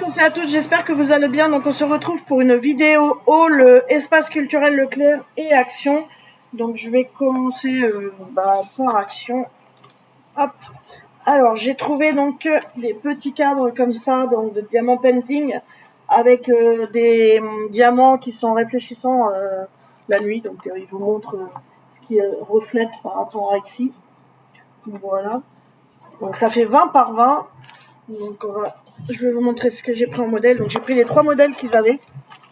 tous et à toutes, j'espère que vous allez bien. Donc on se retrouve pour une vidéo Hall Espace Culturel Leclerc et Action. Donc je vais commencer par Action. Hop. Alors j'ai trouvé donc des petits cadres comme ça, donc de diamant painting, avec des diamants qui sont réfléchissants la nuit. Donc ils vous montrent ce qui reflète par rapport à ici. Voilà. Donc ça fait 20 par 20. Donc je vais vous montrer ce que j'ai pris en modèle. Donc j'ai pris les 3 modèles qu'ils avaient.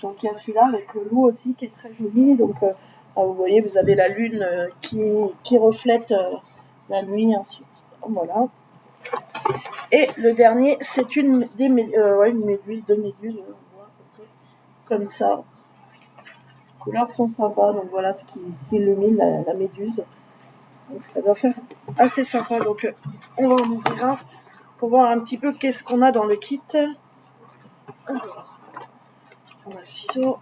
Donc il y a celui-là avec le loup aussi qui est très joli. Donc vous voyez, vous avez la lune qui reflète la nuit ainsi. Voilà. Et le dernier, c'est une méduse, deux méduses, comme ça. Les couleurs sont sympas. Donc voilà ce qui s'illumine la méduse. Donc ça doit faire assez sympa. Donc on va en ouvrir un pour voir un petit peu qu'est-ce qu'on a dans le kit. Alors, on a le ciseau.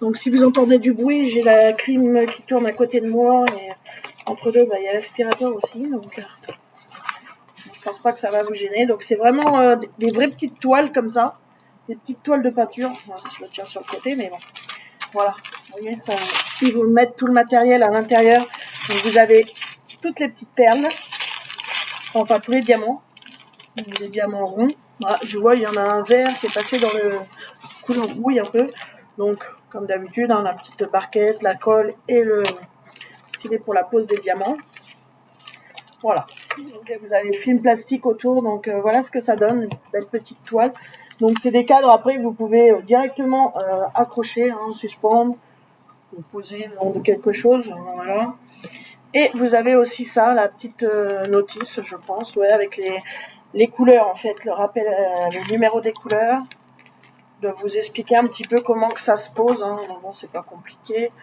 Donc si vous entendez du bruit, j'ai la clim qui tourne à côté de moi et entre deux, il y a l'aspirateur aussi. Donc je pense pas que ça va vous gêner. Donc c'est vraiment des vraies petites toiles comme ça, des petites toiles de peinture. Je le tiens sur le côté, mais bon. Voilà. Vous voyez, ils vous mettent tout le matériel à l'intérieur. Donc vous avez toutes les petites perles, enfin tous les diamants, des diamants ronds. Voilà, je vois, il y en a un vert qui est passé dans le couleur rouille un peu. Donc, comme d'habitude, la petite barquette, la colle et le stylet pour la pose des diamants. Voilà. Donc, vous avez le film plastique autour. Donc, voilà ce que ça donne, une belle petite toile. Donc, c'est des cadres. Après, vous pouvez directement accrocher, suspendre, ou poser le long de quelque chose. Voilà. Et vous avez aussi ça, la petite notice, je pense, avec les couleurs, en fait, le rappel, le numéro des couleurs. De vous expliquer un petit peu comment que ça se pose. Bon, c'est pas compliqué.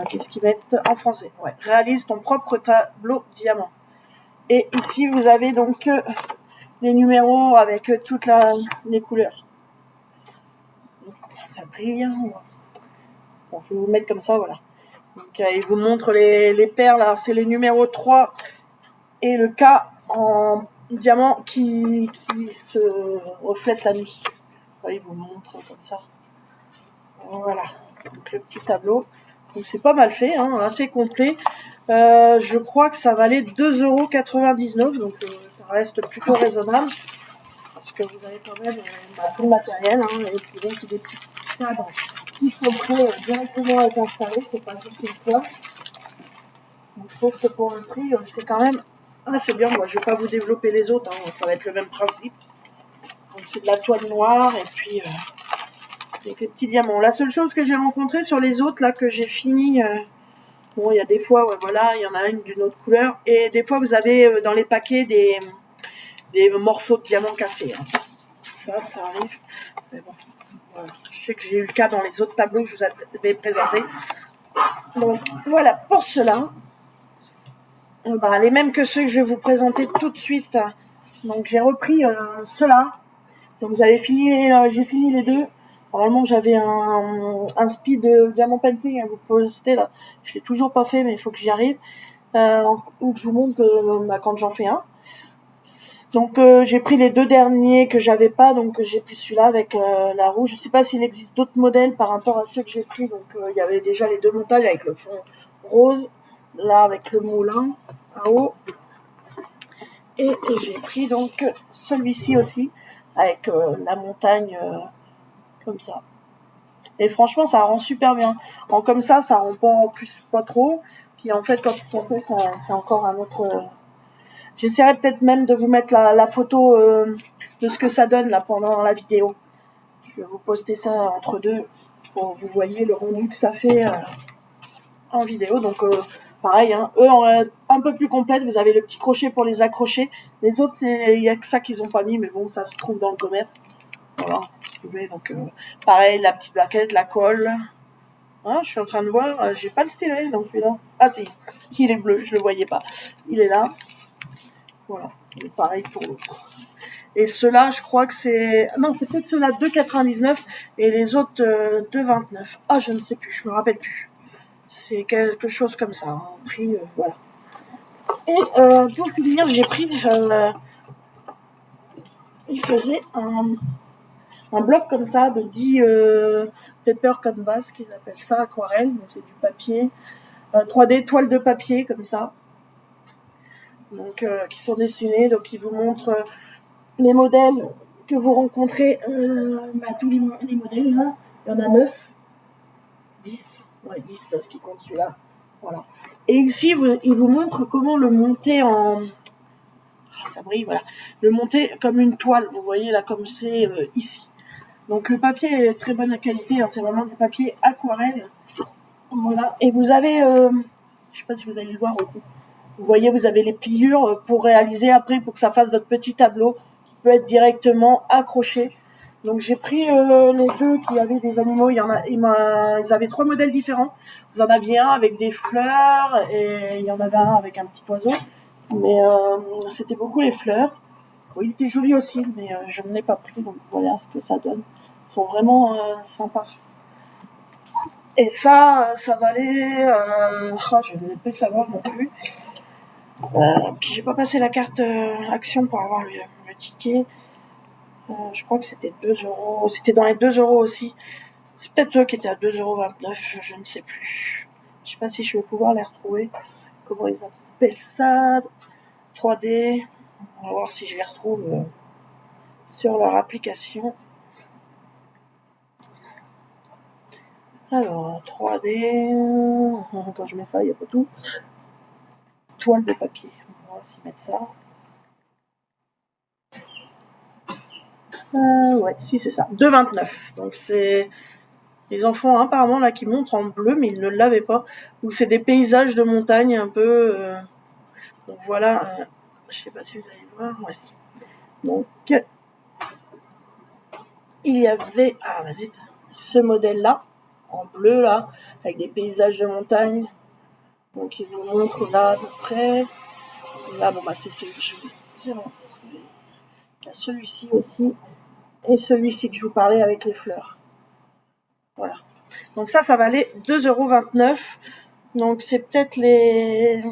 Qu'est-ce qu'ils mettent en français? Ouais. Réalise ton propre tableau diamant. Et ici, vous avez donc les numéros avec toutes les couleurs. Ça brille. Bon, je vais vous mettre comme ça, voilà. Donc, il vous montre les perles. Alors, c'est les numéros 3 et le K en diamant qui se reflète la nuit. Il vous montre comme ça. Voilà. Donc, le petit tableau. Donc, c'est pas mal fait, assez complet. Je crois que ça valait 2,99 €. Donc, ça reste plutôt raisonnable. Parce que vous avez quand même tout le matériel. Et puis, donc, c'est des petits cadres qui sont prêts directement à être installés. C'est pas juste une toile. Donc, je trouve que pour le prix, c'est quand même assez bien. Moi, je vais pas vous développer les autres. Ça va être le même principe. Donc, c'est de la toile noire et puis avec les petits diamants. La seule chose que j'ai rencontrée sur les autres, là, que j'ai fini, bon, il y a des fois, voilà, il y en a une d'une autre couleur. Et des fois, vous avez dans les paquets des morceaux de diamants cassés. Ça arrive. Mais bon, voilà. Je sais que j'ai eu le cas dans les autres tableaux que je vous avais présentés. Donc, voilà pour cela. Les mêmes que ceux que je vais vous présenter tout de suite. Donc, j'ai repris ceux-là. Donc, j'ai fini les deux. Normalement, j'avais un speed diamant painting à vous poster là. Je l'ai toujours pas fait, mais il faut que j'y arrive. Ou que je vous montre quand j'en fais un. Donc, j'ai pris les 2 derniers que j'avais pas. Donc, j'ai pris celui-là avec la rouge. Je sais pas s'il existe d'autres modèles par rapport à ceux que j'ai pris. Donc, il y avait déjà les 2 montagnes avec le fond rose. Là, avec le moulin en haut. Et j'ai pris donc celui-ci aussi avec la montagne comme ça. Et franchement, ça rend super bien. Comme ça rend pas trop. Puis en fait, quand ils sont faits, c'est encore un autre. J'essaierai peut-être même de vous mettre la photo de ce que ça donne là pendant la vidéo. Je vais vous poster ça entre deux pour que vous voyez le rendu que ça fait en vidéo. Donc pareil, eux un peu plus complète. Vous avez le petit crochet pour les accrocher. Les autres, il y a que ça qu'ils ont pas mis, mais bon, ça se trouve dans le commerce. Voilà, vous pouvez donc pareil, la petite plaquette, la colle. Je suis en train de voir, j'ai pas le stylet donc celui-là. Ah si, il est bleu, je le voyais pas. Il est là. Voilà, et pareil pour l'autre. Et ceux-là, je crois que c'est... Non, c'est peut-être ceux-là 2,99 et les autres 2,29. Ah, je ne sais plus, je me rappelle plus. C'est quelque chose comme ça, prix, voilà. Et pour finir, j'ai pris... il faisait un bloc comme ça de 10 paper canvas, qu'ils appellent ça, aquarelle. Donc c'est du papier. 3D, toile de papier, comme ça. Donc qui sont dessinés. Donc ils vous montrent les modèles que vous rencontrez. Tous les modèles, là. Il y en a 9. 10. Ouais, 10 parce qu'il compte celui-là. Voilà. Et ici, il vous montre comment le monter en... ça brille, voilà. Le monter comme une toile, vous voyez là, comme c'est ici. Donc le papier est très bonne qualité, hein, c'est vraiment du papier aquarelle. Voilà. Et vous avez, je sais pas si vous allez le voir aussi. Vous voyez, vous avez les pliures pour réaliser après, pour que ça fasse votre petit tableau qui peut être directement accroché. Donc j'ai pris les deux qui avaient des animaux. Ils avaient 3 modèles différents. Vous en aviez un avec des fleurs et il y en avait un avec un petit oiseau. Mais c'était beaucoup les fleurs. Bon, il était joli aussi, mais je ne l'ai pas pris. Donc voilà ce que ça donne. Ils sont vraiment sympas. Et ça valait... je ne vais plus savoir non plus. Puis j'ai pas passé la carte action pour avoir le ticket. Je crois que c'était 2 euros. C'était dans les 2 euros aussi. C'est peut-être eux qui étaient à 2,29 €, je ne sais plus. Je sais pas si je vais pouvoir les retrouver. Comment ils appellent ça? 3D. On va voir si je les retrouve sur leur application. Alors, 3D. Quand je mets ça, il n'y a pas tout. Toile de papier. On va aussi mettre ça. Ouais, si c'est ça. 2,29 €. Donc c'est les enfants apparemment là qui montrent en bleu, mais ils ne l'avaient pas. Ou c'est des paysages de montagne un peu. Donc voilà. Je sais pas si vous allez voir. Moi aussi. Donc il y avait ce modèle là en bleu là avec des paysages de montagne. Donc il vous montre là à peu près. Là c'est celui que c'est bon. Il y a celui-ci aussi et celui-ci que je vous parlais avec les fleurs. Voilà. Donc ça valait 2,29 €. Donc c'est peut-être les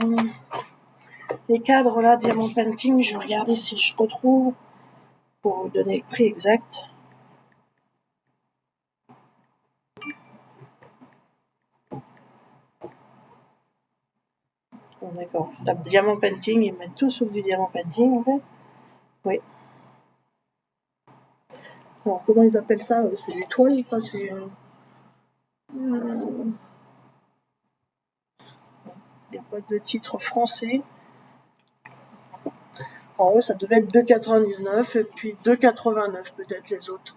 cadres là, Diamant Painting. Je vais regarder si je retrouve pour vous donner le prix exact. Bon, d'accord, je tape Diamant Painting, ils mettent tout sauf du Diamant Painting en fait. Oui. Alors comment ils appellent ça? C'est du toile, quoi, c'est... des boîtes de titres français. En haut, ça devait être 2,99 € et puis 2,89 € peut-être les autres.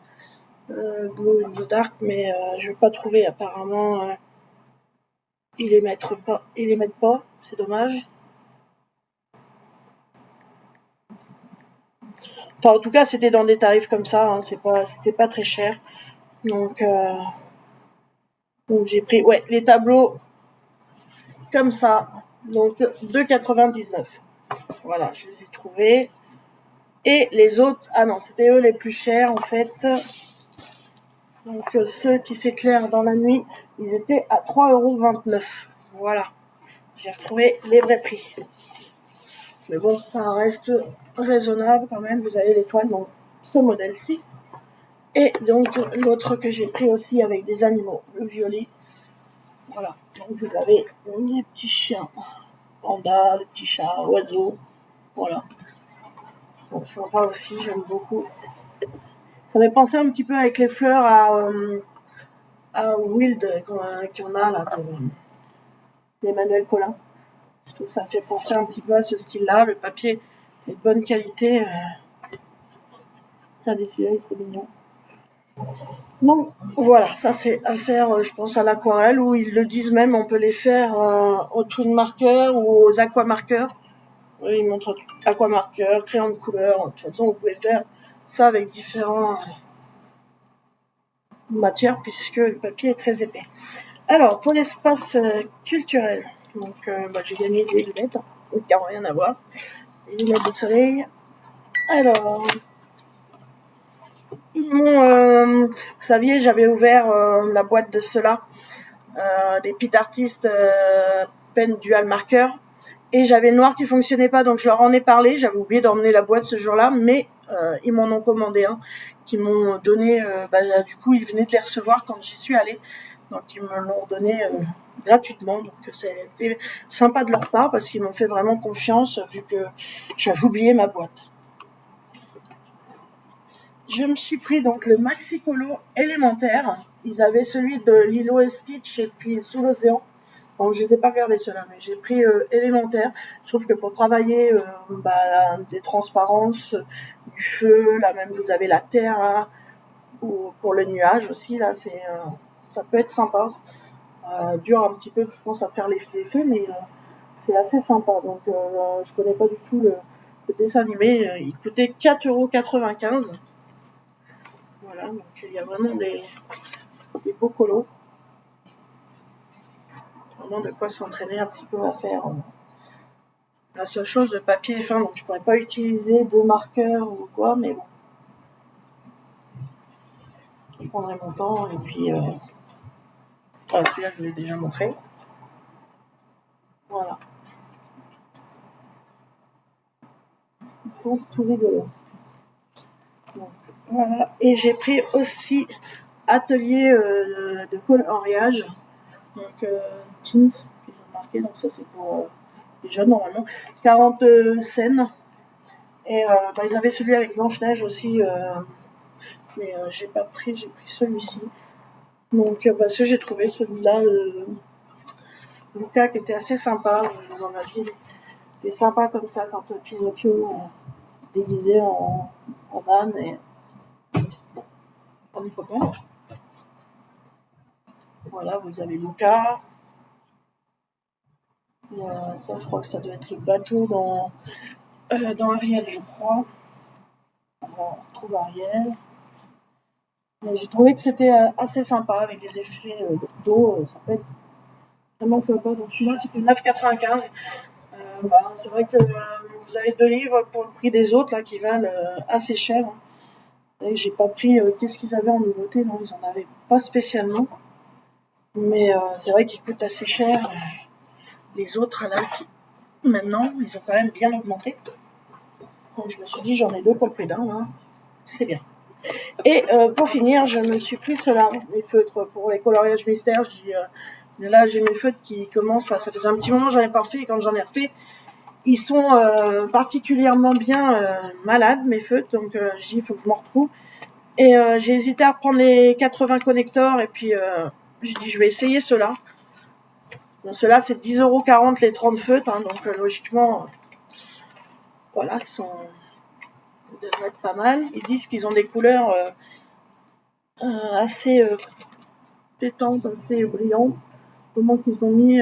Glow in the Dark, mais je vais pas trouver apparemment. Ils les mettent pas, c'est dommage. Enfin, en tout cas, c'était dans des tarifs comme ça, hein, c'était pas très cher. Donc j'ai pris, les tableaux comme ça. Donc 2,99 €. Voilà, je les ai trouvés. Et les autres, non, c'était eux les plus chers en fait. Donc ceux qui s'éclairent dans la nuit, ils étaient à 3,29 €. Voilà, j'ai retrouvé les vrais prix. Mais bon, ça reste raisonnable quand même. Vous avez l'étoile, donc ce modèle-ci. Et donc l'autre que j'ai pris aussi avec des animaux, le violet. Voilà, donc vous avez des petits chiens, pandas, des petits chats, oiseaux. Voilà. Donc sympa aussi, j'aime beaucoup. Ça m'a pensé un petit peu avec les fleurs à Wild qu'on a là, d'Emmanuel Collin. Je trouve que ça fait penser un petit peu à ce style-là. Le papier est de bonne qualité. Regardez celui-là, il est trop mignon. Donc voilà, ça c'est à faire, je pense, à l'aquarelle, où ils le disent même, on peut les faire au twin marker ou aux aquamarqueurs. Ils montrent aquamarqueur, crayon de couleur. De toute façon, vous pouvez faire ça avec différentes matières puisque le papier est très épais. Alors, pour l'espace culturel, donc j'ai gagné des lunettes, donc il n'y a rien à voir. Les lunettes de soleil. Alors, ils m'ont, vous saviez, j'avais ouvert la boîte de ceux-là, des pit artistes pen dual marker. Et j'avais le noir qui fonctionnait pas, donc je leur en ai parlé. J'avais oublié d'emmener la boîte ce jour-là, mais ils m'en ont commandé un, qui m'ont donné. Du coup, ils venaient de les recevoir quand j'y suis allée, donc ils me l'ont donné gratuitement. Donc c'était sympa de leur part parce qu'ils m'ont fait vraiment confiance vu que j'avais oublié ma boîte. Je me suis pris donc le Maxicolo élémentaire. Ils avaient celui de Lilo et Stitch et puis Sous l'océan. Bon, je les ai pas regardés ceux-là, mais j'ai pris élémentaire. Je trouve que pour travailler des transparences, du feu, là même vous avez la terre, là, ou pour le nuage aussi, là ça peut être sympa. Dur un petit peu, je pense, à faire les feux, mais c'est assez sympa. Donc je connais pas du tout le dessin animé. Il coûtait 4,95 €. Voilà, donc il y a vraiment des beaux colos. Vraiment de quoi s'entraîner un petit peu à faire. La seule chose, de papier est fin, donc je pourrais pas utiliser de marqueur ou quoi, mais bon. Je prendrai mon temps et puis... celui-là, je vous l'ai déjà montré. Voilà. Ils sont tous rigolos. Donc, voilà. Et j'ai pris aussi atelier de coloriage. Donc, Teens, qu'ils ont marqué, donc ça c'est pour les jeunes normalement. 40 scènes. Et ils avaient celui avec Blanche-Neige aussi, mais j'ai pas pris, j'ai pris celui-ci. Donc j'ai trouvé celui-là, Luca, qui était assez sympa. Vous en aviez des sympas comme ça quand Pinocchio déguisé en âne et en hippocampe. Voilà, vous avez Luca. Ça, je crois que ça doit être le bateau dans Ariel, je crois. On retrouve Ariel. Mais j'ai trouvé que c'était assez sympa avec des effets d'eau. Ça peut être vraiment sympa. Donc celui-là, c'était 9,95 €. C'est vrai que vous avez 2 livres pour le prix des autres là qui valent assez cher. Et j'ai pas pris qu'est-ce qu'ils avaient en nouveauté. Non, ils en avaient pas spécialement. Mais c'est vrai qu'ils coûtent assez cher. Les autres là, maintenant, ils ont quand même bien augmenté. Donc je me suis dit, j'en ai 2 pour le prix d'un. Hein. C'est bien. Et pour finir, je me suis pris ceux-là, les feutres pour les coloriages mystères. Là, j'ai mes feutres qui commencent. Ça faisait un petit moment que j'en ai pas refait. Et quand j'en ai refait, ils sont particulièrement bien malades, mes feutres. Donc, j'ai dit, il faut que je m'en retrouve. Et j'ai hésité à reprendre les 80 connecteurs. Et puis, j'ai dit, je vais essayer ceux-là. Bon, ceux-là, c'est 10,40 € les 30 feutres. Hein, donc, logiquement, voilà, ils devraient être pas mal. Ils disent qu'ils ont des couleurs assez pétantes, assez brillantes. Comment qu'ils ont mis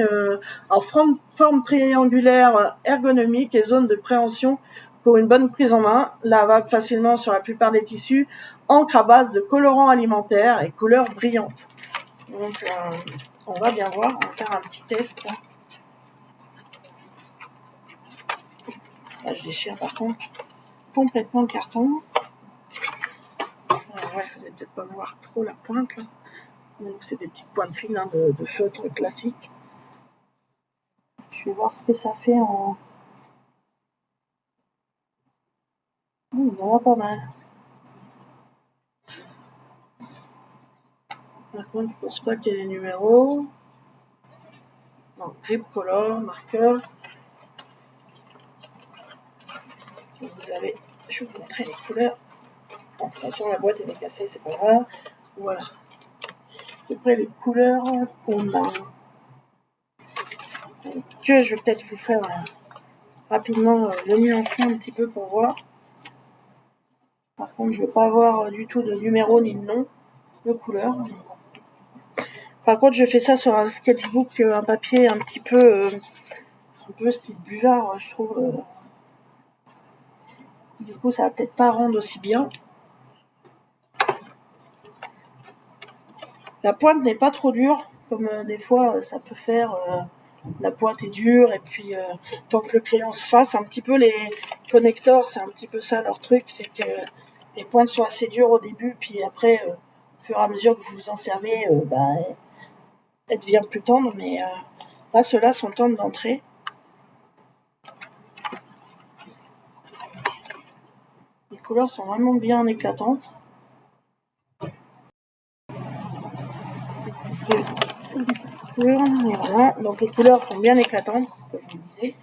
en forme triangulaire ergonomique et zone de préhension pour une bonne prise en main, lavable facilement sur la plupart des tissus, encre à base de colorants alimentaires et couleurs brillantes. Donc on va bien voir, on va faire un petit test. Là, je déchire par contre complètement le carton. Il faudrait peut-être pas voir trop la pointe là. Donc c'est des petites pointes fines de feutre classique. Je vais voir ce que ça fait en... Il y en a pas mal. Par contre, je pense pas qu'il y ait les numéros. Non, grip, color, marqueur. Vous avez... Je vais vous montrer les couleurs. Bon, de toute façon, la boîte elle est cassée, c'est pas grave. Voilà. Après les couleurs qu'on a. Donc, je vais peut-être vous faire rapidement le nuancement un petit peu pour voir. Par contre, je ne vais pas avoir du tout de numéro ni de nom de couleur. Par contre, je fais ça sur un sketchbook, un papier un peu style buvard, je trouve. Du coup, ça va peut-être pas rendre aussi bien. La pointe n'est pas trop dure, comme des fois ça peut faire. La pointe est dure, et puis tant que le crayon se fasse, un petit peu les connecteurs, c'est un petit peu ça leur truc, c'est que les pointes sont assez dures au début, puis après, au fur et à mesure que vous vous en servez, elle devient plus tendre, mais là, ceux-là sont tendres d'entrée. couleurs sont vraiment bien éclatantes. Voilà, donc les couleurs sont bien éclatantes, comme je vous disais.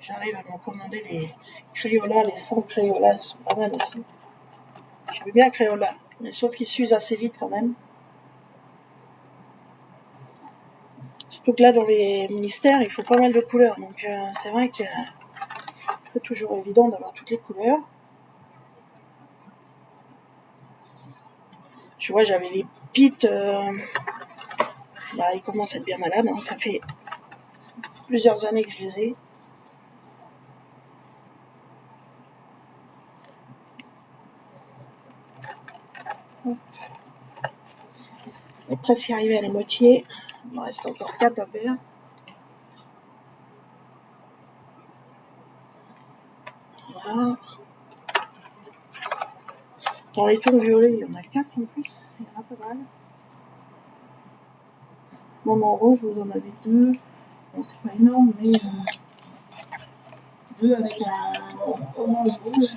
J'arrive à m'en commander les Crayola, les 100 Crayola, ils sont pas mal aussi. Je veux bien Crayola, mais sauf qu'ils s'usent assez vite quand même. Surtout que là, dans les mystères, il faut pas mal de couleurs. Donc c'est vrai que c'est pas toujours évident d'avoir toutes les couleurs. Tu vois, j'avais les Pete. Là, ils commencent à être bien malades. Hein. Ça fait plusieurs années que je les ai. On est presque arrivé à la moitié. Il me reste encore 4 à faire. Voilà. Dans les tons violets, il y en a 4 en plus. Il y en a pas mal. Même en rouge, vous en avez 2. Bon, c'est pas énorme, mais 2 avec un orange rouge.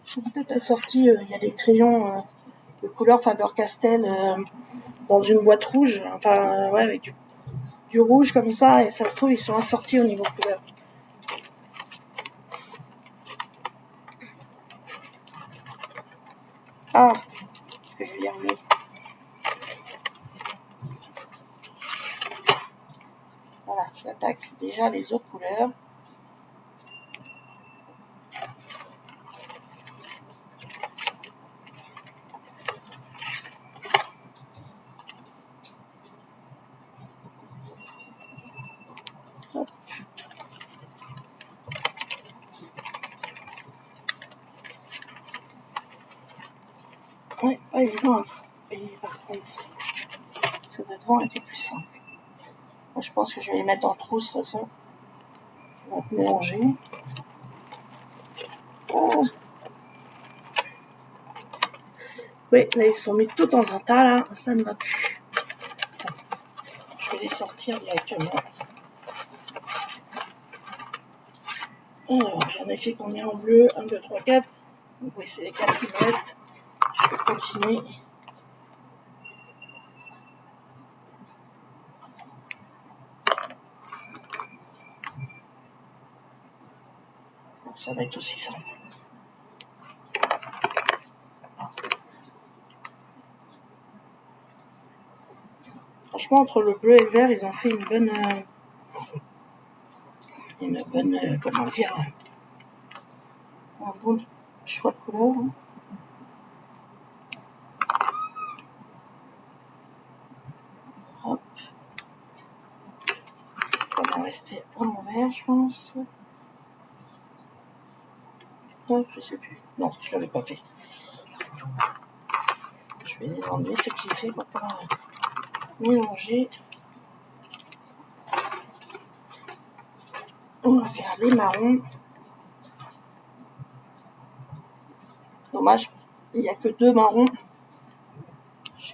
Ils sont peut-être assortis, il y a des crayons de couleur Faber-Castell dans une boîte rouge. Enfin, ouais, avec du rouge comme ça, et ça se trouve, ils sont assortis au niveau couleur. Ah, ce que je vais y arriver. Voilà, j'attaque déjà les autres couleurs. Hop. Ouais, pas évident. Et par contre, ce devant était plus simple. Moi, je pense que je vais les mettre dans le trou de toute façon. On va mélanger. Oh. Oui, là, ils sont mis tout en tas, là. Ça ne va plus. Je vais les sortir directement. Alors, j'en ai fait combien en bleu? 1, 2, 3, 4. Donc, oui, c'est les 4 qui me restent. Je vais continuer. Donc, ça va être aussi simple. Franchement, entre le bleu et le vert, ils ont fait une bonne comment dire, un bon choix de couleur. Hop. On va rester en vert, je pense. Non, je sais plus. Non, je l'avais pas fait. Je vais les enlever ce qu'il fait pour pas mélanger. On va faire les marrons. Dommage, il n'y a que 2 marrons.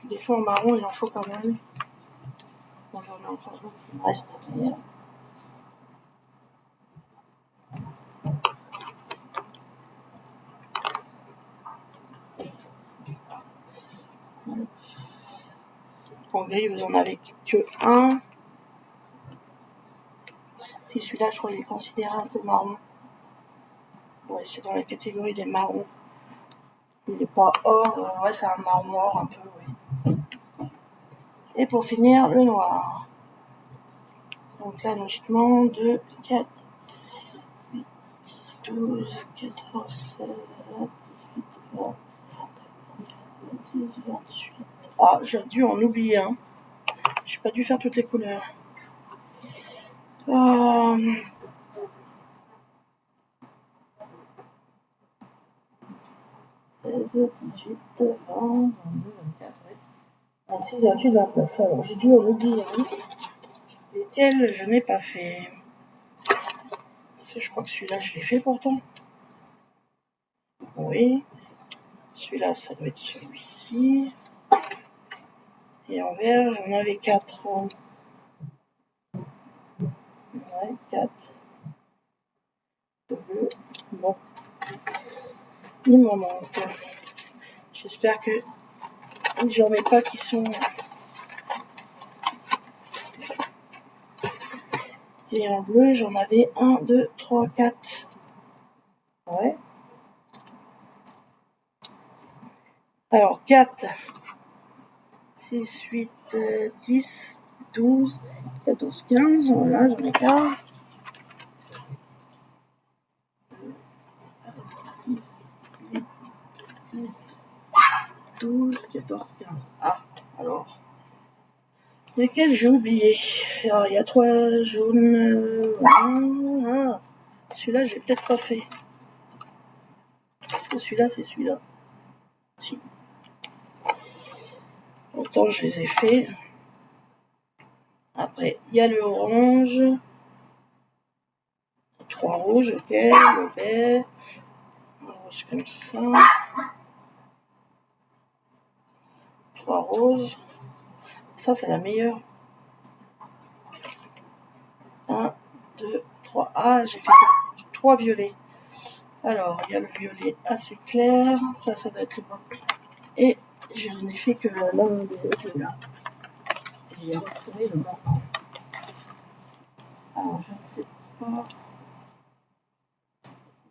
Des fois en marron, il en faut quand même. Bon, j'en ai encore d'autres qui me restent. Mais en gris, vous en avez que 1. Si celui-là, je crois qu'il est considéré un peu marron. Ouais, c'est dans la catégorie des marrons. Il n'est pas or. Ouais, c'est un marron or un peu, oui. Et pour finir, le noir. Donc là, logiquement, 2, 4, 8, 10, 12, 14, 16, 18, 20, 26, 28. Ah, j'ai dû en oublier un. J'ai pas dû faire toutes les couleurs. 16, 18, 20, 22, 24, ouais. 26, 28, 29. Alors, j'ai dû en oublier un. Lesquels je n'ai pas fait. Parce que je crois que celui-là, je l'ai fait pourtant. Oui. Celui-là, ça doit être celui-ci. Et en vert, j'en avais 4. Ouais, 4. Bleu. Bon. Il m'en manque. J'espère que j'en ai pas qui sont... Et en bleu, j'en avais 1, 2, 3, 4. Ouais. Alors, 4, 6, 8, 10, 12, 14, 15. Voilà, j'en ai 4. 6, 8, 10, 12, 14, 15. Ah, alors. Lesquels j'ai oublié? Alors, il y a 3 jaunes. Celui-là, j'ai peut-être pas fait. Est-ce que celui-là, c'est celui-là? Si. Autant je les ai fait. Après, il y a le orange. 3 rouges, ok. Le vert. Rose comme ça. 3 roses. Ça, c'est la meilleure. 1, 2, 3. Ah, j'ai fait 3 violets. Alors, il y a le violet assez clair. Ça doit être le bon. Et je n'ai fait que l'un des deux là. J'ai retrouvé le manquant. Alors, je ne sais pas.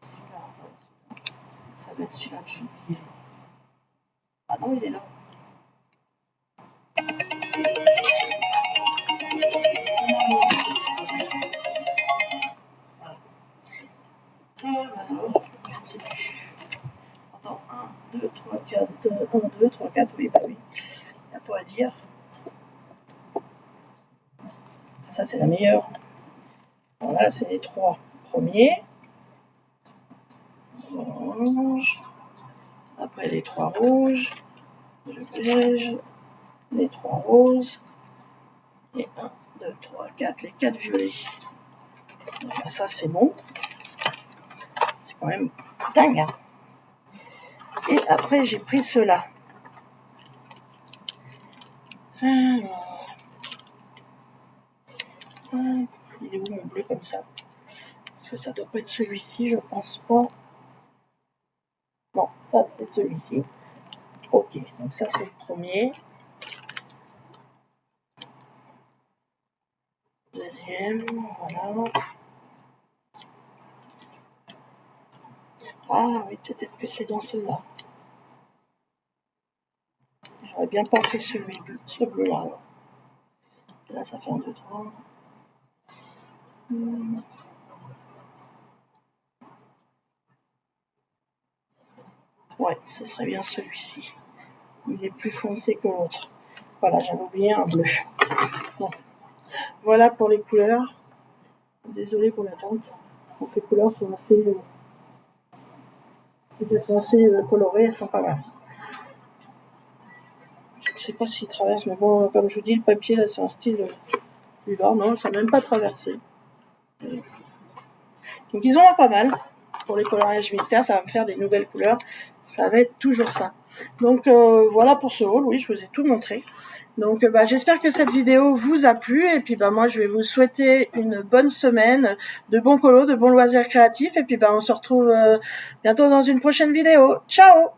Celui-là. Ça doit être celui-là que j'ai oublié. Ah non, il est là. Alors, je ne sais plus. Attends, 1, 2, 3, 4. 1, 2, 3, 4. Oui, bah oui. Il n'y a pas à dire. Ça, c'est la meilleure. Voilà, c'est les 3 premiers. Orange. Après, les 3 rouges. Le beige. Les 3 roses. Et 1, 2, 3, 4. Les 4 violets. Voilà, ça, c'est bon. C'est quand même dingue, hein. Et après, j'ai pris ceux-là. Alors. Il est où mon bleu comme ça? Parce que ça doit pas être celui-ci, je pense pas. Non, ça c'est celui-ci. Ok, donc ça c'est le premier. Deuxième, voilà. Ah oui, peut-être que c'est dans ceux-là. J'aurais bien pas fait ce bleu-là. Là, ça fait 1, 2, 3. Ouais, ce serait bien celui-ci. Il est plus foncé que l'autre. Voilà, j'avais oublié un bleu. Bon. Voilà pour les couleurs. Désolée pour l'attente. Donc les couleurs sont assez, colorées, elles sont pas mal. Je ne sais pas s'ils traversent, mais bon, comme je vous dis, le papier, là, c'est un style du bord. Non, ça n'a même pas traversé. Donc ils ont l'air pas mal. Pour les coloriages mystères, ça va me faire des nouvelles couleurs. Ça va être toujours ça. Donc voilà pour ce haul. Oui, je vous ai tout montré. Donc j'espère que cette vidéo vous a plu. Et puis moi, je vais vous souhaiter une bonne semaine, de bons colos, de bons loisirs créatifs. Et puis on se retrouve bientôt dans une prochaine vidéo. Ciao!